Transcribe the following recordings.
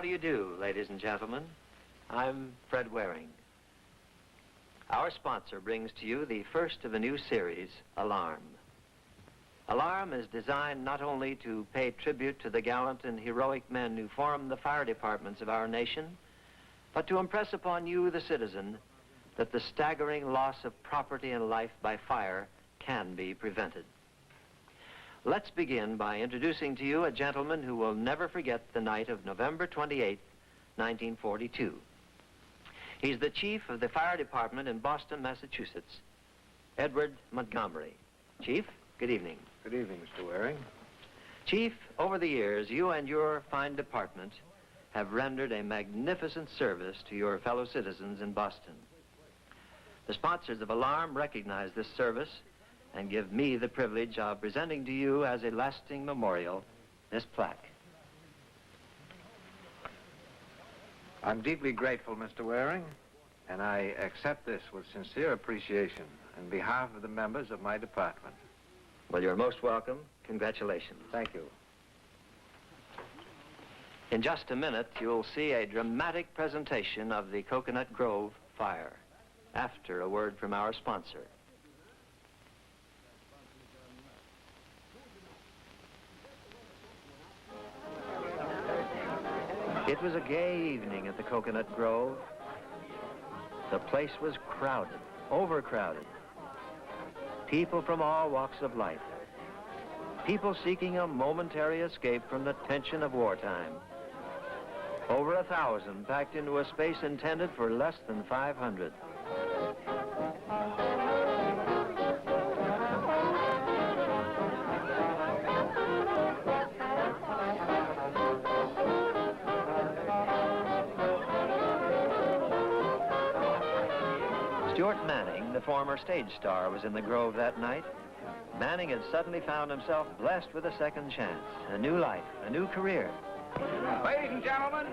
do you do, ladies and gentlemen? I'm Fred Waring. Our sponsor brings to you the first of a new series, Alarm. Alarm is designed not only to pay tribute to the gallant and heroic men who form the fire departments of our nation, but to impress upon you, the citizen, that the staggering loss of property and life by fire can be prevented. Let's begin by introducing to you a gentleman who will never forget the night of November 28, 1942. He's the chief of the fire department in Boston, Massachusetts, Edward Montgomery. Chief, good evening. Good evening, Mr. Waring. Chief, over the years, you and your fine department have rendered a magnificent service to your fellow citizens in Boston. The sponsors of Alarm recognize this service and give me the privilege of presenting to you as a lasting memorial this plaque. I'm deeply grateful, Mr. Waring, and I accept this with sincere appreciation on behalf of the members of my department. Well, you're most welcome. Congratulations. Thank you. In just a minute, you'll see a dramatic presentation of the Coconut Grove fire, after a word from our sponsor. It was a gay evening at the Coconut Grove. The place was crowded, overcrowded. People from all walks of life. People seeking a momentary escape from the tension of wartime. Over 1,000 packed into a space intended for less than 500. Stuart Manning, the former stage star, was in the Grove that night. Manning had suddenly found himself blessed with a second chance, a new life, a new career. Ladies and gentlemen,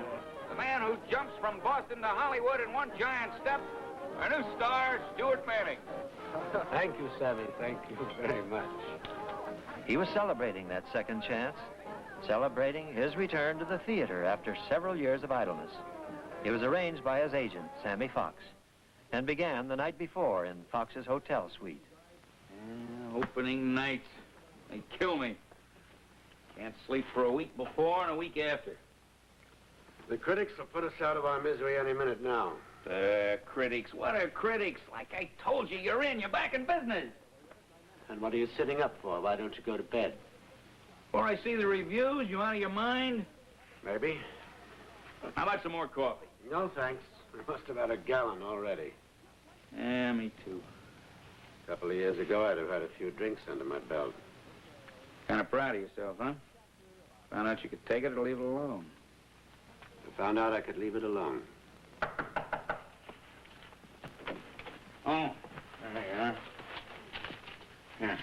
the man who jumps from Boston to Hollywood in one giant step, our new star, Stuart Manning. Thank you, Sammy. Thank you very much. He was celebrating that second chance, celebrating his return to the theater after several years of idleness. It was arranged by his agent, Sammy Fox, and began the night before in Fox's hotel suite. Opening night. They kill me. Can't sleep for a week before and a week after. The critics will put us out of our misery any minute now. Critics? What are critics? Like I told you, you're in. You're back in business. And what are you sitting up for? Why don't you go to bed? Before I see the reviews, you out of your mind? Maybe. How about some more coffee? No, thanks. I must have had a gallon already. Yeah, me too. A couple of years ago, I'd have had a few drinks under my belt. Kind of proud of yourself, huh? Found out you could take it or leave it alone. I found out I could leave it alone. Oh, there you are. Here.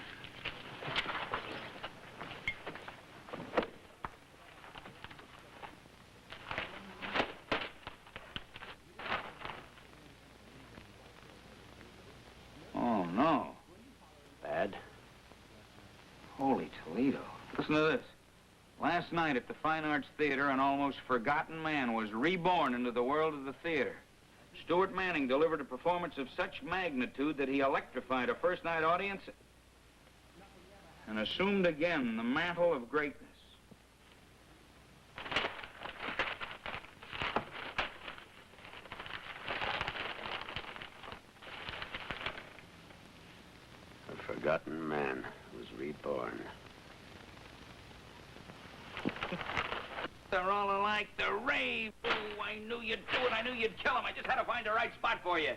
Oh, no. Bad? Holy Toledo. Listen to this. Last night at the Fine Arts Theater, an almost forgotten man was reborn into the world of the theater. Stuart Manning delivered a performance of such magnitude that he electrified a first-night audience and assumed again the mantle of greatness. A forgotten man was reborn. They're all alike. The rave. Oh, I knew you'd do it. I knew you'd kill him. I just had to find the right spot for you.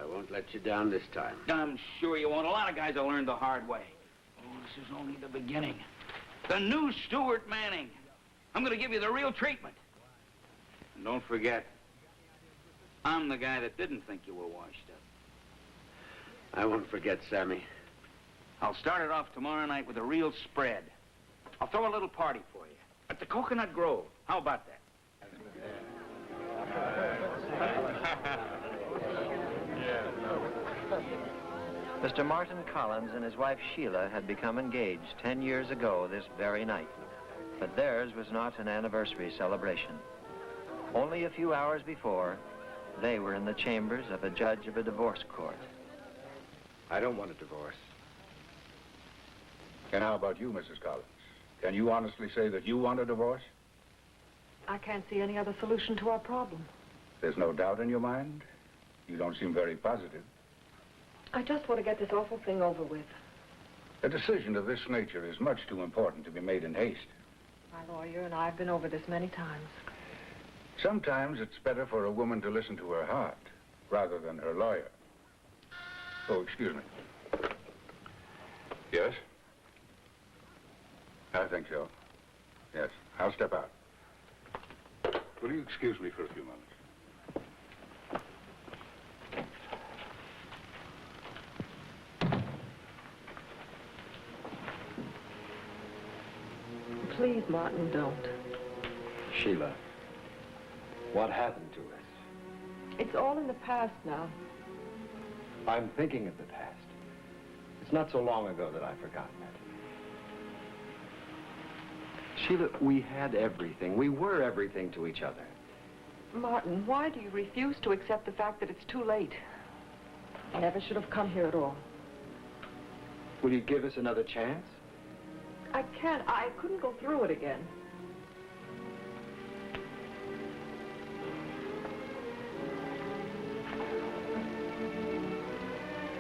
I won't let you down this time. I'm sure you won't. A lot of guys will learn the hard way. Oh, this is only the beginning. The new Stuart Manning. I'm going to give you the real treatment. And don't forget, I'm the guy that didn't think you were washed up. I won't forget, Sammy. I'll start it off tomorrow night with a real spread. I'll throw a little party for you at the Coconut Grove. How about that? Mr. Martin Collins and his wife Sheila had become engaged 10 years ago this very night. But theirs was not an anniversary celebration. Only a few hours before, they were in the chambers of a judge of a divorce court. I don't want a divorce. And how about you, Mrs. Collins? Can you honestly say that you want a divorce? I can't see any other solution to our problem. There's no doubt in your mind? You don't seem very positive. I just want to get this awful thing over with. A decision of this nature is much too important to be made in haste. My lawyer and I have been over this many times. Sometimes it's better for a woman to listen to her heart rather than her lawyer. Oh, excuse me. Yes? I think so. Yes, I'll step out. Will you excuse me for a few moments? Please, Martin, don't. Sheila, what happened to us? It's all in the past now. I'm thinking of the past. It's not so long ago that I've forgotten it. Sheila, we had everything. We were everything to each other. Martin, why do you refuse to accept the fact that it's too late? I never should have come here at all. Will you give us another chance? I can't. I couldn't go through it again.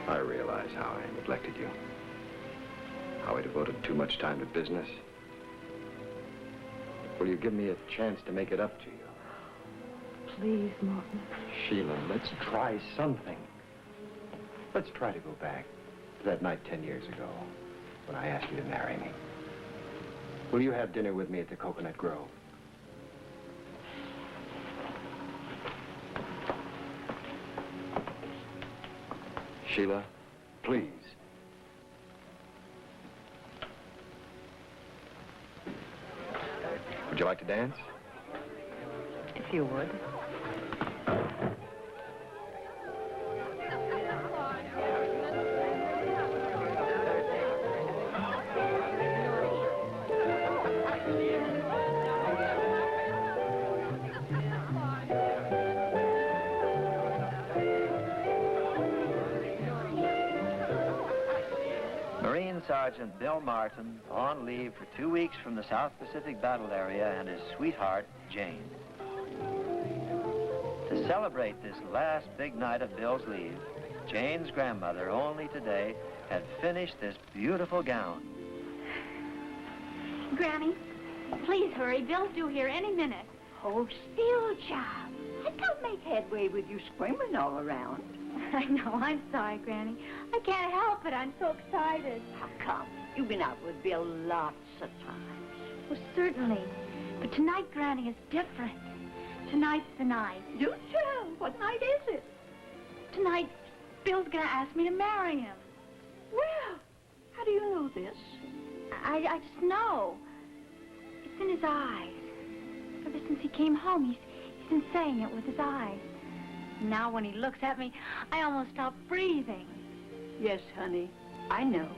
I realize how I neglected you. How I devoted too much time to business. Will you give me a chance to make it up to you? Please, Martin. Sheila, let's try something. Let's try to go back to that night 10 years ago when I asked you to marry me. Will you have dinner with me at the Coconut Grove? Sheila, please. Would you like to dance? If you would. Sergeant Bill Martin on leave for 2 weeks from the South Pacific battle area and his sweetheart, Jane. To celebrate this last big night of Bill's leave, Jane's grandmother only today had finished this beautiful gown. Granny, please hurry. Bill's due here any minute. Hold still, child. I can't make headway with you screaming all around. I know. I'm sorry, Granny. I can't help it. I'm so excited. How come? You've been out with Bill lots of times. Well, certainly. But tonight, Granny, is different. Tonight's the night. Do tell. What night is it? Tonight, Bill's gonna ask me to marry him. Well, how do you know this? I just know. It's in his eyes. Ever since he came home, he's been saying it with his eyes. Now when he looks at me, I almost stop breathing. Yes, honey, I know.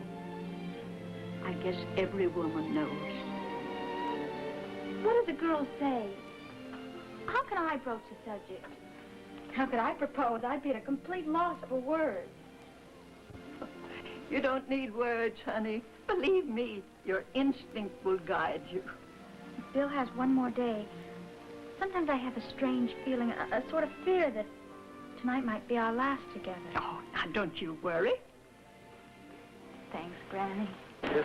I guess every woman knows. What did the girls say? How can I broach the subject? How could I propose? I'd be at a complete loss for words. You don't need words, honey. Believe me, your instinct will guide you. If Bill has one more day, sometimes I have a strange feeling, a sort of fear that tonight might be our last together. Oh, now don't you worry. Thanks, Granny. Yes.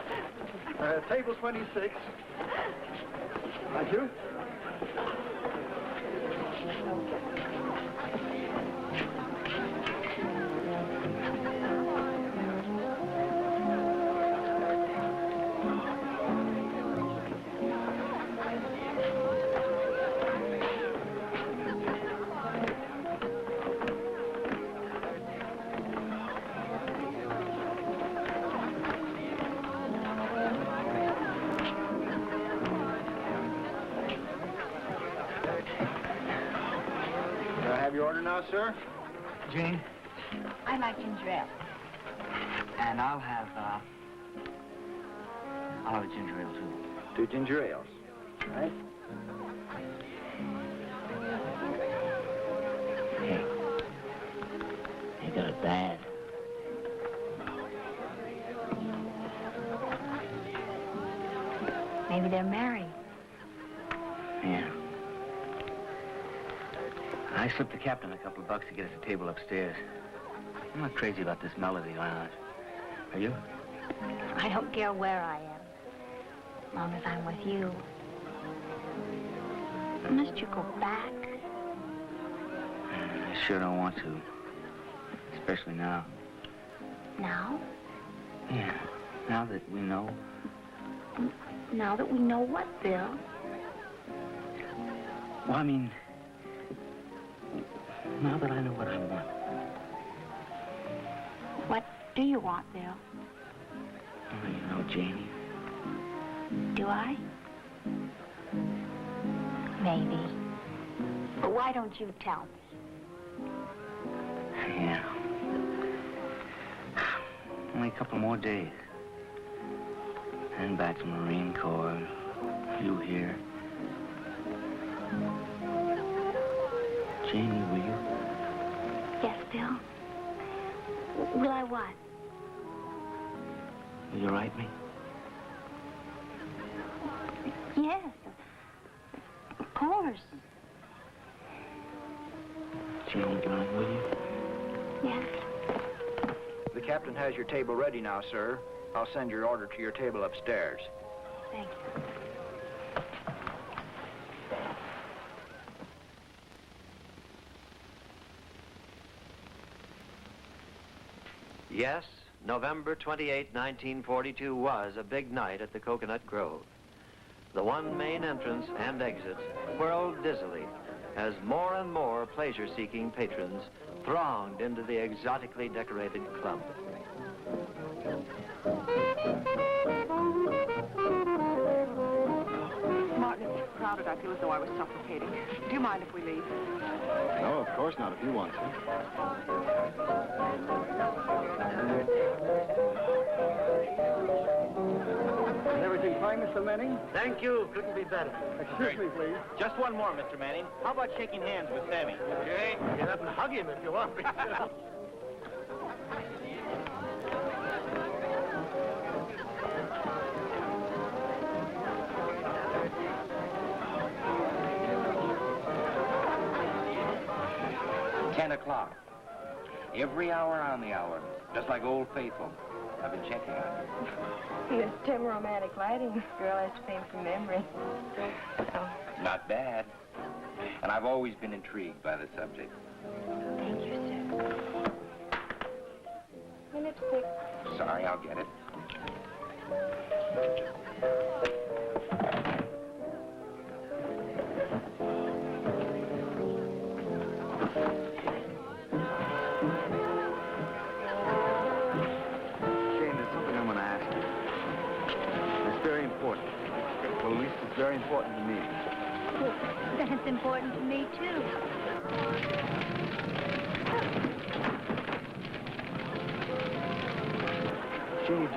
Table 26. Thank you. Sir? Jane? I like ginger ale. And I'll have a ginger ale, too. 2 ginger ales. Right? Hey. You got it bad. Maybe they're married. Yeah. I slipped the captain a couple of bucks to get us a table upstairs. I'm not crazy about this melody lounge. Are you? I don't care where I am, as long as I'm with you. Must you go back? I sure don't want to. Especially now. Now? Yeah. Now that we know. Now that we know what, Bill? Well, I mean, now that I know what I want. What do you want, Bill? Oh, you know, Janie. Do I? Maybe. But why don't you tell me? Yeah. Only a couple more days. And back to Marine Corps. You here. Janie, will you? Yes, Bill. Will I what? Will you write me? Yes. Of course. Janie, darling, will you? Yes. The captain has your table ready now, sir. I'll send your order to your table upstairs. Thank you. Yes, November 28, 1942 was a big night at the Coconut Grove. The one main entrance and exit whirled dizzily as more and more pleasure-seeking patrons thronged into the exotically decorated club. Martin, it's crowded. I feel as though I was suffocating. Do you mind if we leave? No, of course not, if you want to. Is everything fine, Mr. Manning? Thank you. Couldn't be better. Excuse me, please. Just one more, Mr. Manning. How about shaking hands with Sammy? Okay. Get up and hug him if you want. 10 o'clock. Every hour on the hour, just like Old Faithful. I've been checking on you. This dim romantic lighting, this girl has to fame from memory. Oh. Not bad. And I've always been intrigued by the subject. Thank you, sir. My lipstick. Sorry, I'll get it. Well, at least it's very important to me. Well, then it's important to me, too. Janie G.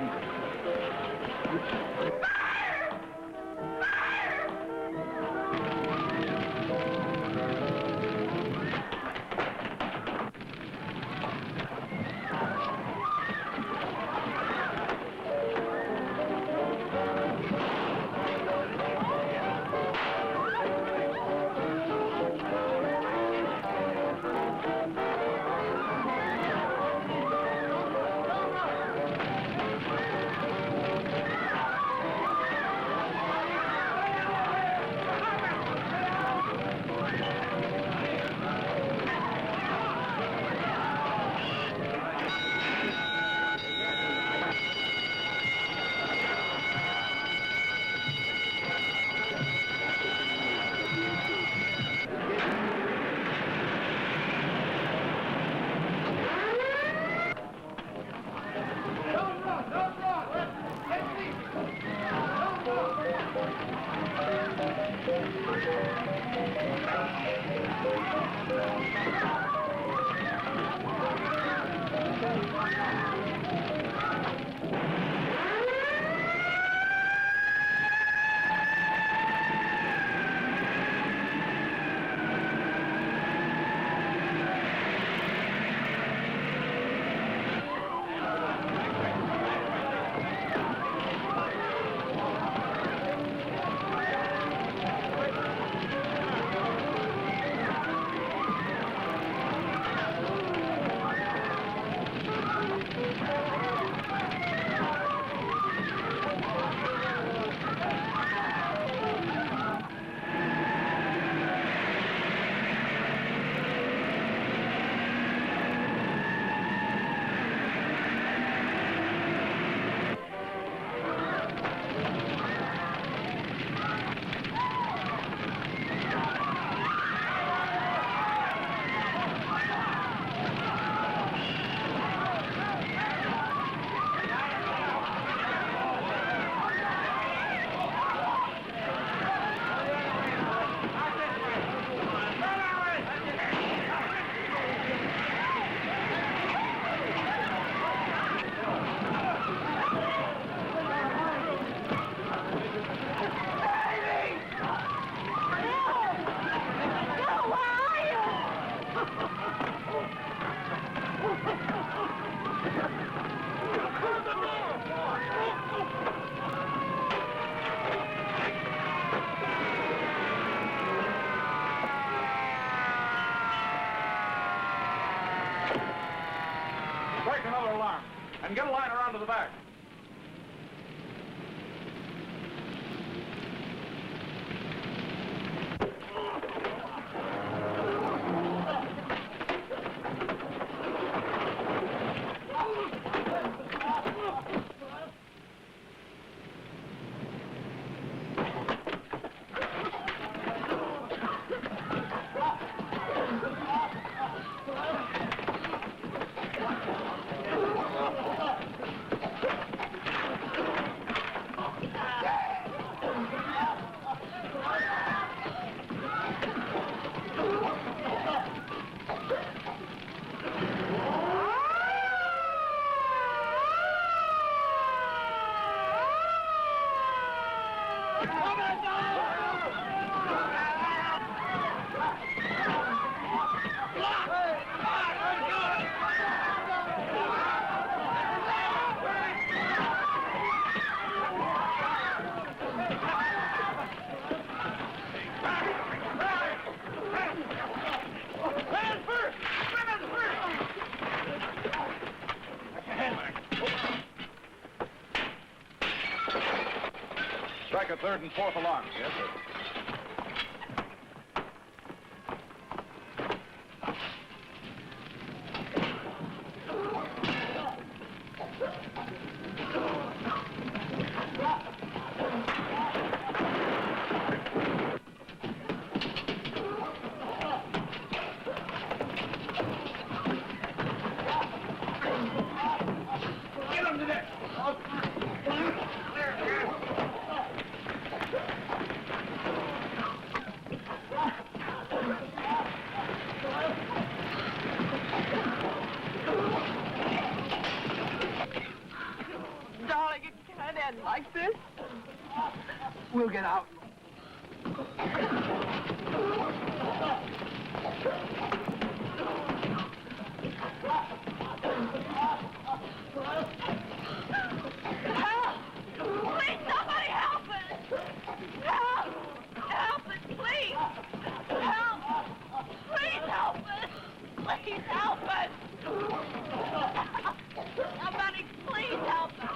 alarm. And get a line around to the back. Strike a third and fourth alarms. Yes, sir. Get him to there. Darling, it can't end like this. We'll get out. Help! Please, somebody help us! Help! Help us, please! Help! Please help us! Please help us! Somebody, please help us!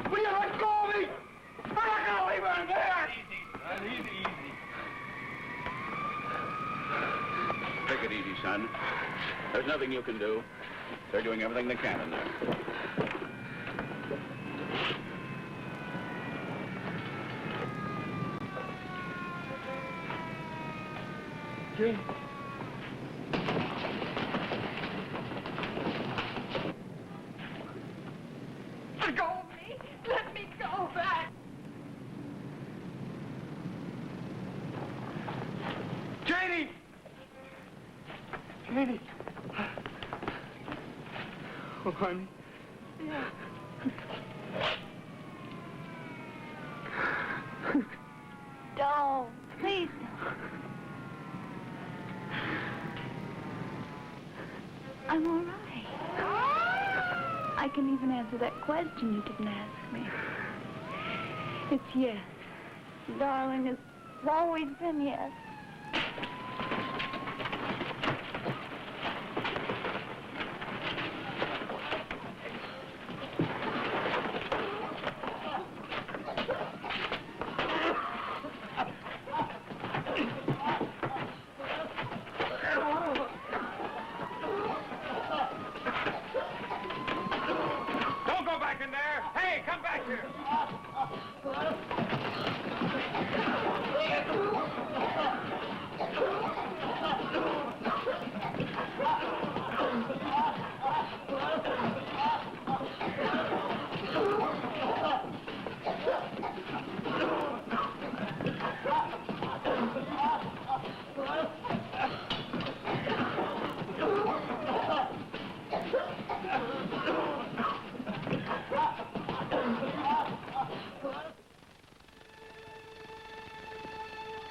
Will you let go of me? I'm not gonna leave her in there! Easy. Take it easy, son. There's nothing you can do. They're doing everything they can in there. Jane. Let go of me. Let me go back. Janie! Janie! Oh, honey. Don't. Please don't. I'm all right. I can even answer that question you didn't ask me. It's yes. Darling, it's always been yes. Don't go back in there! Hey, come back here!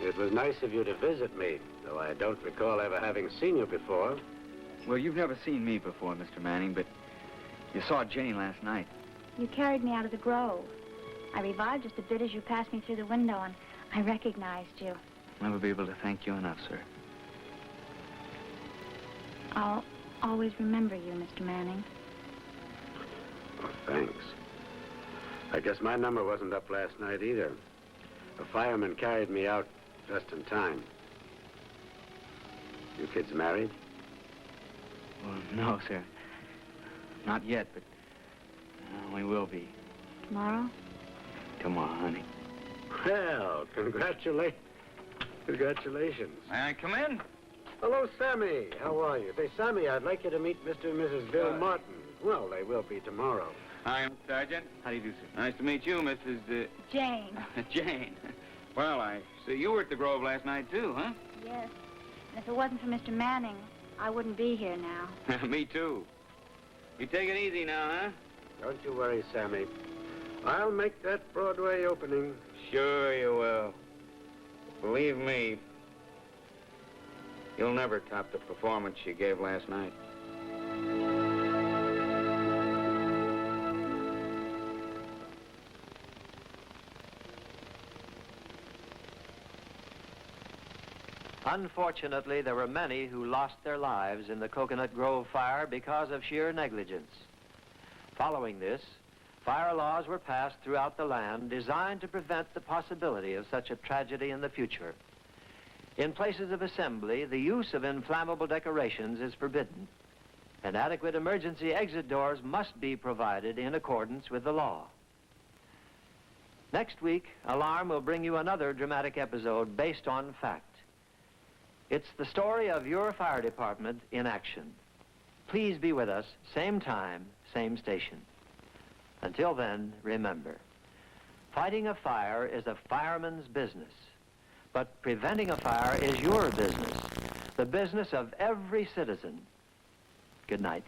It was nice of you to visit me, though I don't recall ever having seen you before. Well, you've never seen me before, Mr. Manning, but you saw Jane last night. You carried me out of the grove. I revived just a bit as you passed me through the window, and I recognized you. I'll never be able to thank you enough, sir. I'll always remember you, Mr. Manning. Oh, thanks. I guess my number wasn't up last night either. A fireman carried me out just in time. You kids married? Well, no, sir. Not yet, but we will be. Tomorrow? Tomorrow, honey. Well, congratulations. May I come in? Hello, Sammy. How are you? Say, Sammy, I'd like you to meet Mr. and Mrs. Bill Martin. Well, they will be tomorrow. Hi, Sergeant. How do you do, sir? Nice to meet you, Mrs. Jane. Jane. Well, I see you were at the Grove last night, too, huh? Yes. And if it wasn't for Mr. Manning, I wouldn't be here now. Me, too. You take it easy now, huh? Don't you worry, Sammy. I'll make that Broadway opening. Sure you will. Believe me, you'll never top the performance you gave last night. Unfortunately, there were many who lost their lives in the Coconut Grove fire because of sheer negligence. Following this, fire laws were passed throughout the land designed to prevent the possibility of such a tragedy in the future. In places of assembly, the use of inflammable decorations is forbidden, and adequate emergency exit doors must be provided in accordance with the law. Next week, Alarm will bring you another dramatic episode based on fact. It's the story of your fire department in action. Please be with us, same time, same station. Until then, remember, fighting a fire is a fireman's business, but preventing a fire is your business, the business of every citizen. Good night.